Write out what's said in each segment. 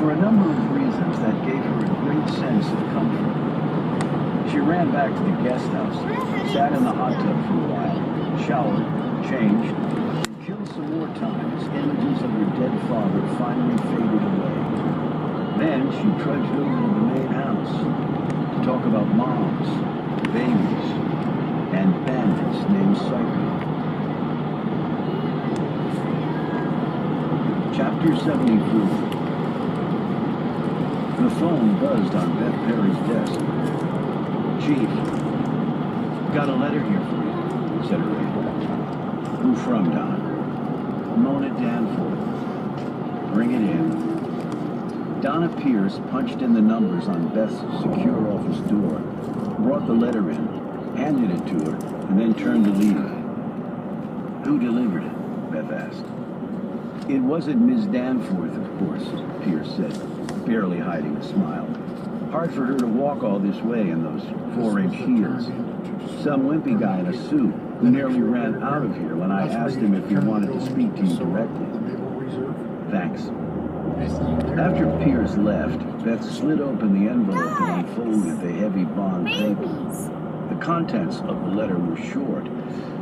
For a number of reasons, that gave her a great sense of comfort. She ran back to the guest house, sat in the hot tub for a while, showered, changed, and killed some more time as images of her dead father finally faded away. Then she trudged over to the main house to talk about moms, babies, and bandits named Psycho. Chapter 74. The phone buzzed on Beth Perry's desk. "Chief, got a letter here for you," said her aide. "Who from, Don?" "Mona Danforth." "Bring it in." Donna Pierce punched in the numbers on Beth's secure office door, brought the letter in, handed it to her, and then turned to leave. "Who delivered it?" Beth asked. "It wasn't Miss Danforth, of course," Pierce said, barely hiding a smile. "Hard for her to walk all this way in those 4-inch heels. Some wimpy guy in a suit who nearly ran out of here when I asked him if he wanted to speak to you directly." "Thanks." After Pierce left, Beth slid open the envelope and unfolded the heavy bond paper. The contents of the letter were short,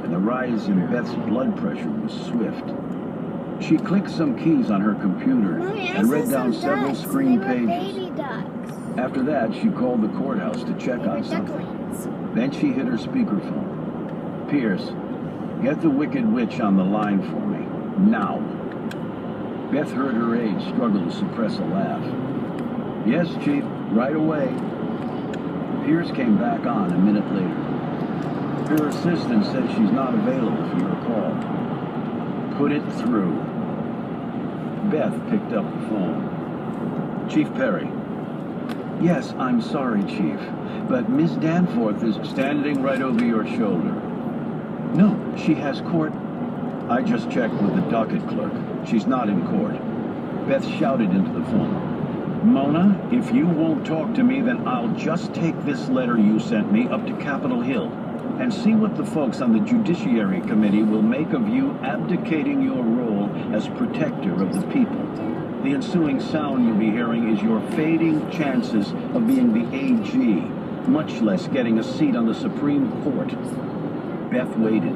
and the rise in Beth's blood pressure was swift. She clicked some keys on her computer and read down several screen pages. After that, she called the courthouse to check on something. Then she hit her speakerphone. "Pierce, get the Wicked Witch on the line for me. Now." Beth heard her aide struggle to suppress a laugh. "Yes, Chief, right away." Pierce came back on a minute later. "Her assistant said she's not available for your call." "Put it through." Beth picked up the phone. "Chief Perry." "Yes, I'm sorry, Chief, but Miss Danforth is standing right over your shoulder." "No, she has court." "I just checked with the docket clerk. She's not in court." Beth shouted into the phone. "Mona, if you won't talk to me, then I'll just take this letter you sent me up to Capitol Hill and see what the folks on the Judiciary Committee will make of you abdicating your role as protector of the people. The ensuing sound you'll be hearing is your fading chances of being the AG, much less getting a seat on the Supreme Court." Beth waited,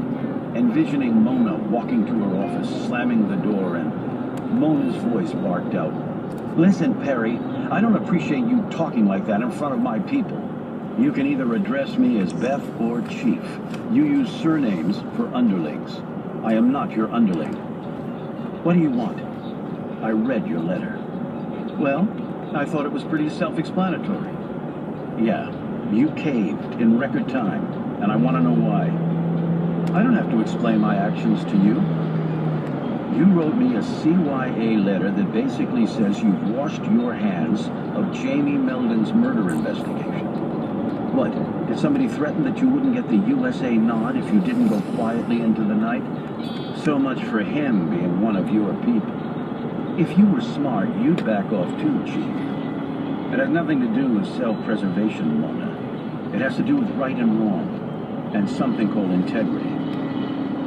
envisioning Mona walking to her office, slamming the door, and Mona's voice barked out, "Listen, Perry, I don't appreciate you talking like that in front of my people. You can either address me as Beth or Chief. You use surnames for underlings. I am not your underling." "What do you want?" "I read your letter." "Well, I thought it was pretty self-explanatory." "Yeah, you caved in record time, and I want to know why." "I don't have to explain my actions to you. You wrote me a CYA letter that basically says you've washed your hands of Jamie Meldon's murder investigation. What, did somebody threaten that you wouldn't get the USA nod if you didn't go quietly into the night? So much for him being one of your people. If you were smart, you'd back off too, Chief. It has nothing to do with self-preservation, Mona. It has to do with right and wrong, and something called integrity."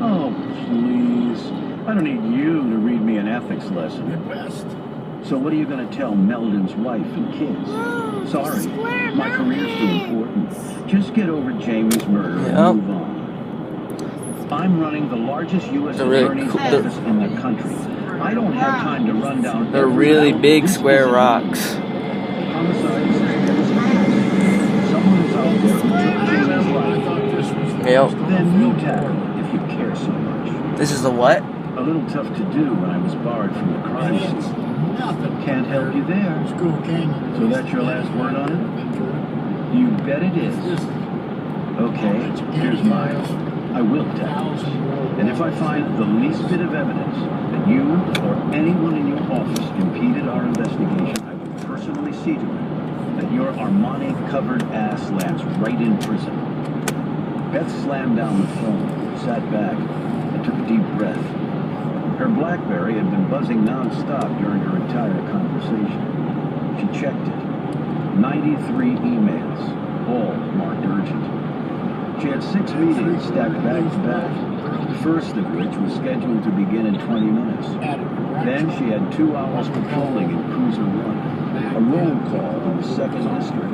"Oh, please. I don't need you to read me an ethics lesson." "So what are you going to tell Meldon's wife and kids?" "Sorry, my career's too important. Just get over Jamie's murder and move on." "I'm running the largest U.S. attorney's office in the country. I don't have time to run down..." They're really big square rocks. "Homicide suspects. Someone is out there who took Jamie's life." Yep. "Then you tackle it if you care so much." This is the what? "A little tough to do when I was barred from the crime scene. Can't help you there. So that's your last word on it?" "You bet it is." "Okay, here's mine. I will tackle it. And if I find the least bit of evidence that you or anyone in your office impeded our investigation, I will personally see to it that your Armani-covered ass lands right in prison." Beth slammed down the phone, sat back, and took a deep breath. Her BlackBerry had been buzzing non-stop during her entire conversation. She checked it. 93 emails, all marked urgent. She had 6 meetings stacked back to back, the first of which was scheduled to begin in 20 minutes. Then she had 2 hours patrolling in Cruiser 1. A roll call in the 2nd District.